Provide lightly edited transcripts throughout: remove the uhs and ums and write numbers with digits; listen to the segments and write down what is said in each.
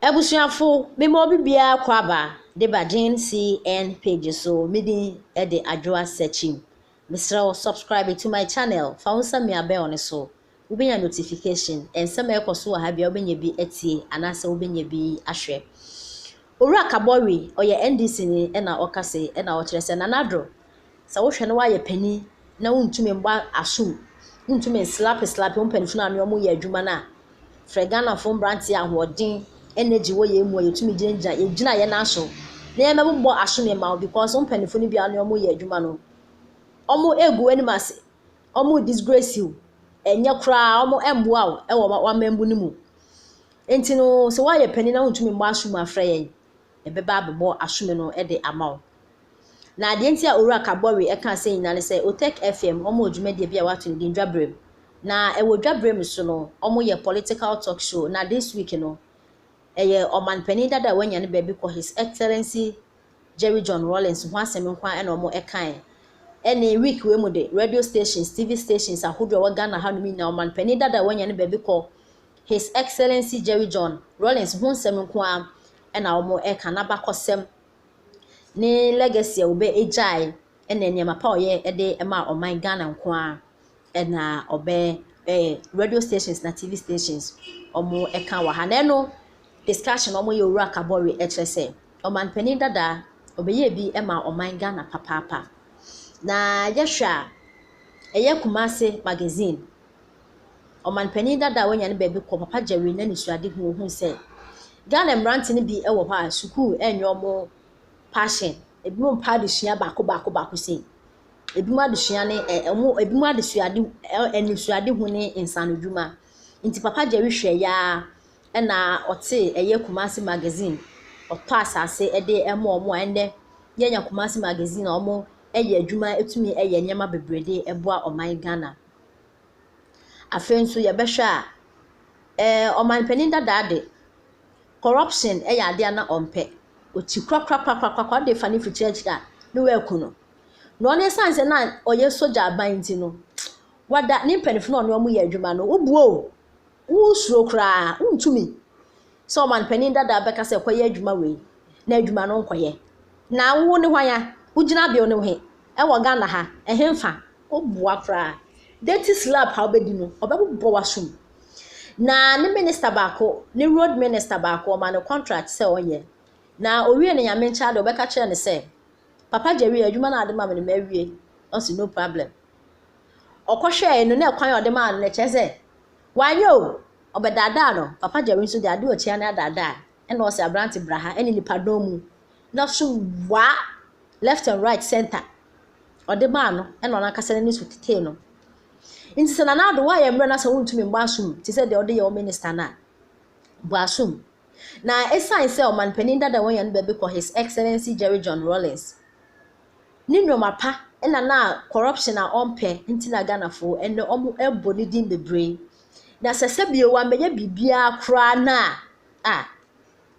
Ebusuafo me mo bibia kwaba de badin CN page so midi e de adwoa searching. Mr. subscribe to my channel. Faunsa me abe on so. Ubenya notification and some ekoso ha bia ubenya bi etie anase ubenya bi ahwe. Owura Kabori oye NDC ni na okase na o kire se nanadro. Sa wo hwe no wa ye pani na wuntumi mba asum. Wuntumi slap umpanifu na no mo ye adwuma na. Fregana fo branti ahoden energy wo ye mu yetumi ginja ye gina ye na so na ye mebbo asome ma because umpanifo ni bia no mo ye adwuma no omo egu animas omo disgrace you enye kra omo emboa wo e wo wa membu ni mu enti no so wa ye pani na untumi mbo asome afra ye ebeba abebo asome no e de amaw na de enti a Owura Kabori e kan say nyane say Otek FM omo odwuma de bia wato ni dwabrem na e wo dwabrem so no omo ye political talk show na this week no Oman Penny dada wanya ne baby call His Excellency Jerry John Rawlings ho asem nkwa e na omo ekan any week we mu de radio stations TV stations ahodo wa Ghana ha no mi na Oman Penny dada wanya ne baby call His Excellency Jerry John Rawlings ho asem nkwa e na omo ekan na bakosem ne legacy obe ejai e na nyama pa oye e de ma Oman Ghana nkwa e na obe radio stations na TV stations omo ekan wa ha na no discussion omo ye Owura Kabori HSA Oman Penny dada obeye bi ema Oman Ghana papa na yehwa eye Kumase magazine Oman Penny dada wanya ne baby ko papa Jerry na nisuade hu se Ghana mranti ne bi ewo ha school enyo mo passion ebi mo pa de sua bako se ebi mo adesua ne ebi mo adesuade enisuade hu ne insanodwuma nti papa Jerry hwe ya na ote eye Kumasi magazine oto asase ede emo ende yenya Kumasi magazine omo eye adwuma etumi eye nyama bebrede eboa Oman Ghana afenso ye behwa Oman Penny dada de corruption eye ade na ompe oti kwakwa de fani fichechika no we kuno no ne sanse na oye soja abanti no wada ni penifo no omo ye adwuma no obuo usuro kra untumi so Oman Penny dada beka se kwaye adwuma we na adwuma no nkoye na wo ne hwan ugina bia ne he e wo Ghana ha ehemfa obua kra dirty slap ha obedi no obebo wasum na ne minister baako ne road minister baako ma ne contract se onye na owie ne nyame ncha de obeka kire ne se papa Jerry adwuma na ade ma me mawie osi no problem okohwe no na kwan ode ma ne cheze wanyo obedada no papa Jerry so de ade ochia na dada e na osi abranti braha eni nipa domu na so wa left and right center ode ma no e na na kasa ne so tete no nti se na na do wa ye mre na so wontumi mba asum ti se de ode ye o minister na bu asum na esan se Oman Penny dada won ye no bebe ko His Excellency Jerry John Rawlings ni nyoma pa e na corruption a ompe nti na Ghana fo ene omo ebo ni din bebre na sesebie wa meye bibia kra na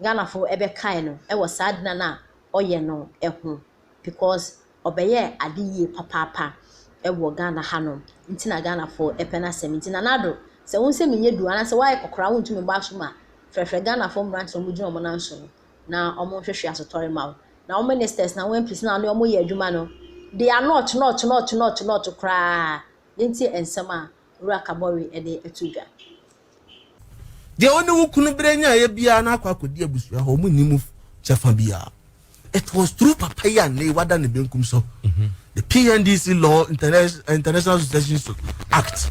Ghana fo ebe kai no e wo sadna na oye no ehu because obeye adiye papa e wo Ghana ha no nti na Ghana fo epena sem nti na nado se wonse menye du ana se wai kokra wontumi ba suma frefre Ghana fo branch omo gina omo na nso na omo hwehwe asotori ma na omo ministers na wen please na omo ye adwuma no they are not kra nti ensema Owura Kabori e de etudwa de oni wukunu brenya ye bia na akwakodie abusua ho munnimu chefa bia it was through papa ya ne wada ne benkum so the PNDC law international succession act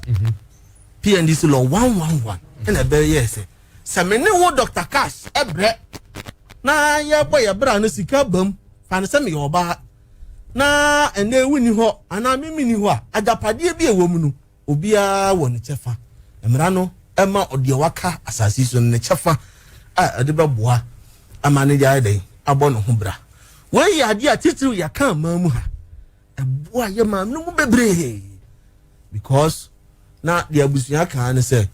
PNDC law 111 and a be yes se me ne wo Dr. Cash ebre na ye boy ya bra no sika bam fa ne se me oba na ene wuni ho ana mimi ni ho a agapade bi ewo mu no obia wo ne chefa emra no ema ode waka asasi so ne chefa ade beboa amane ja dai abo no ho bra we ya ade atitiru ya kan mamu ha eboa ye ma no mu bebre because na de abusuya kan ne se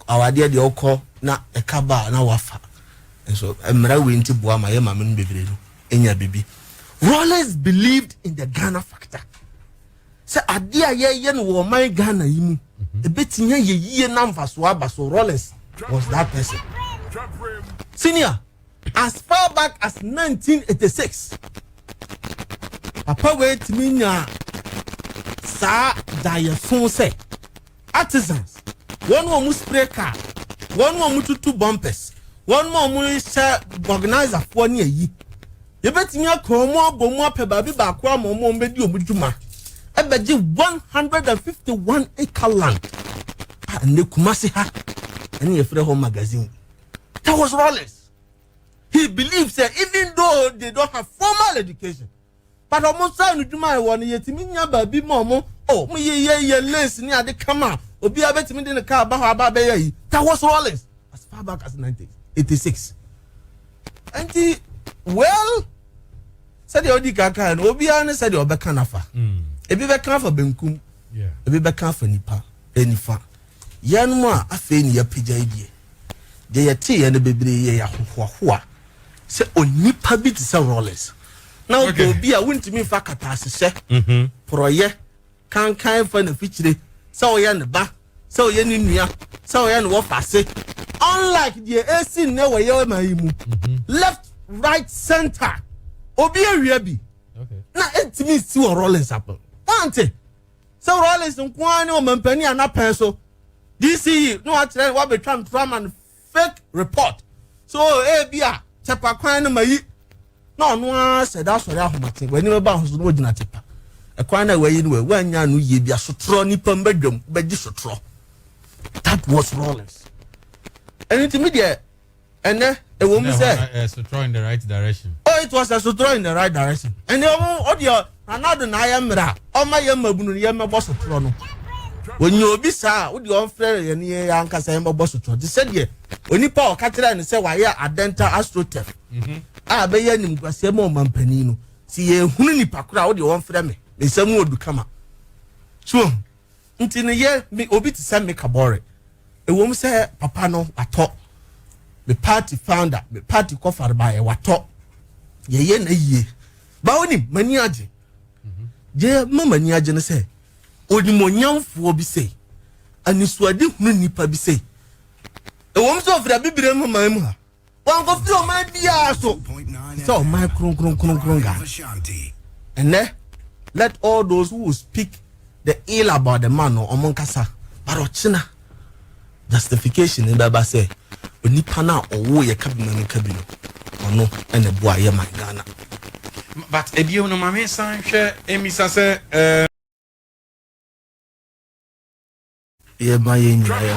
awade de okọ na ekaba na wafa so emra we nti boa ma ye ma no bebre no enya bibi Rawlings believed in the Ghana factor. Say adia ye no wo man Ghana yimu. E betinya ye yie na mfaso aba so Rawlings was that person. Senior, as far back as 1986, Papa wait me nya sa daya son say artisans. One more spray car, one more two bumpers, one more organizer for near ye. You bet me a cromo bomo pe baby bakwa momo mbedi obujuma. Ebeji 151 acre land. And the Kumasi ha and your friend home magazine. That was Rollins. He believes that even though they don't have formal education, but almost I do my one yet me baby momo. Oh, me ye less near the come Obi abet me in the car about baby. That was Rollins as far back as 1986. And he well said the Odi Kaka and Obiana said the Obekanafa. Ebi beka for benkum. Yeah. Ebi beka for nipa. Enifa. Yan mo afa ni ya pagya die. De ye te ye ne bebre ye ya hohoa. Se onipa bi te se Rollins. Now obi a wuntimi fa kata asese. Proye kan for na fichire. Se oye ne ba, se oye ne nua, se oye ne wo fase. Unlike the AC ne wo ye ma yimu. Left, right, center. Obi awia bi. Okay. Na etimi si wo Rollins happen. Ante. So Rollins nkwani o mampani anapen so. DCE no atre wa betwa tram and fake report. So bia chepa kwan no mayi. Na ono said that sorry ahomate. Wani me ba hoso no gina tepa. E kwan na wayi no we anya no ye bia sotro nipa mbadwam bagi sotro. That was Rollins. Anything media and a woman said sotro in the right direction. Oh, it was a sotro in the right direction. And the another na yamra. Oh my yamabunu yamma boss sotro no. When you be sa, would you unfair and ye anka say yamma boss sotro. They said ye. When you power catcher and say why ya adenta astrotef. Ah, be yanim kwasemo mampanino. See ye hunni pakura would you unfair me. They say more do come. So until the year me obi to send me kabore. A woman say papa no ato. The party founder, the party covered by a wato. Ye na ye. Ba oni mani age. Je mama ni age ne say. Odi monyamfo obi say. Anisuade hunu nipa bi say. E wom so ofra bibire mama mu ha. Wan go fi o ma bia so. So my kron ga. And let all those who speak the ill about the man or omonkasa. Barochina. Justification in Baba say. Onipa na owo ye kabino ono ene boa ye man Ghana. But ebio no mame san hwe emisa se ye ma ye nya ye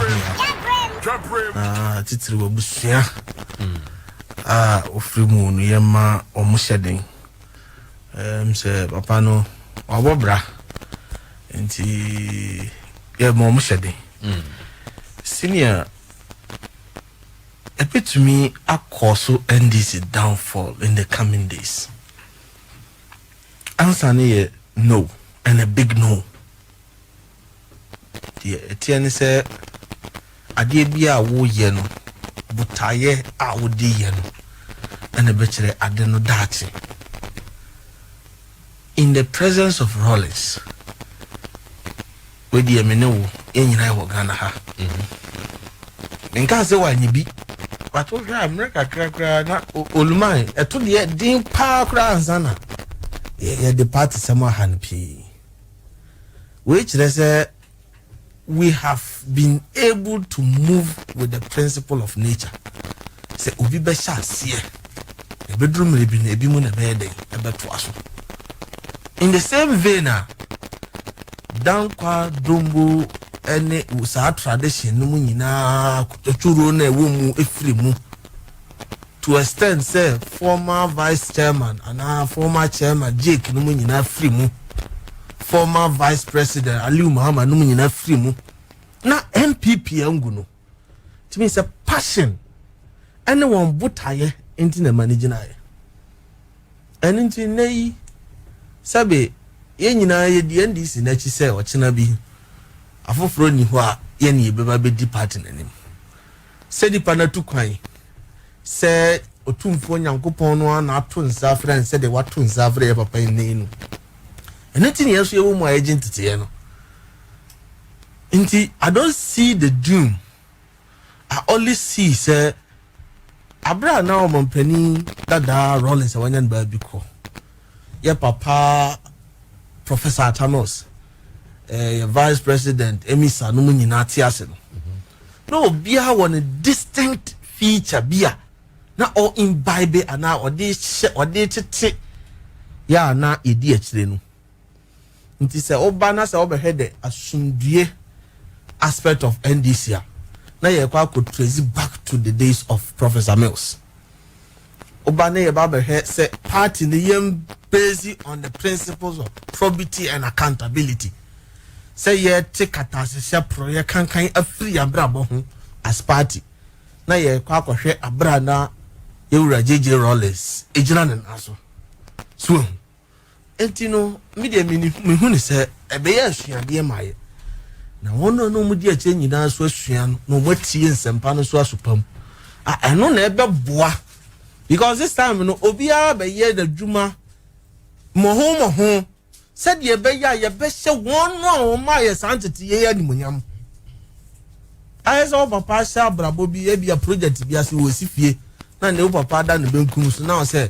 titiri wo busua ofri mu no ye ma omo hyeden se papa no obobra enti ye ma omo hyeden senior to me a cause NDC downfall in the coming days. Answer no, and a big no. The Etienne said, I did be a woo yeno, but I would de yeno, and a better I didn't know that. In the presence of Rollins, with the Amino, in Ghana. In case why you be. But what America crack na Olumai eto de din pa kra ansana ye the party sama hanpi which they say we have been able to move with the principle of nature say obi be sha sie e bedroom rebi na ebi mu na be den e beto aso in the same vein dankwa dombo any usa tradition no nyina kutoturo na ewo mu efiri mu to extend say former vice chairman and former chairman Jake no nyina free mu former vice president Aliu Muhammad no nyina free mu na MPP angu no it means a passion anyone botaye enti na manage na ye enti nei sabe ye nyina ye di NDC na chi say o china bi afoforo ni ho a ye ne beba be di party nanim se di panatu kwan se otumfo nyankopon no na ato nsa friend se de wato nsa friend papa ni no enati ne yeso ye wo mu agent tete no nti I don't see the doom. I only see say abra na o mpani dada Rollins wanyan ba bi ko ye papa Professor Atanos vice president Emisa no nyina te ase no bia won a distinct feature bia na all imbibe ana ode tete ya na edi akire no nti se oba na se oba hede asundue aspect of NDC na ye kwa ko trace back to the days of Professor Mills oba na ye ba he say party ne yem based on the principles of probity and accountability say ye take atase project kan afri abrabo ho as party na ye kwa ko hwe abra na Ewura JJ Rollins ejina ne naso so entino media me hu ne se ebe ye asuade maye na wono no mu di ache nyina so asua no matie nsempa no so asopam eno na ebe boa because this time no obia be ye da dwuma moho said ye be ya ye be hye wono o ma ye santete ye animonyam ayeso papa sha brabo bi e bia project bi ase wo sifie na ne papa da ne benkum so na o say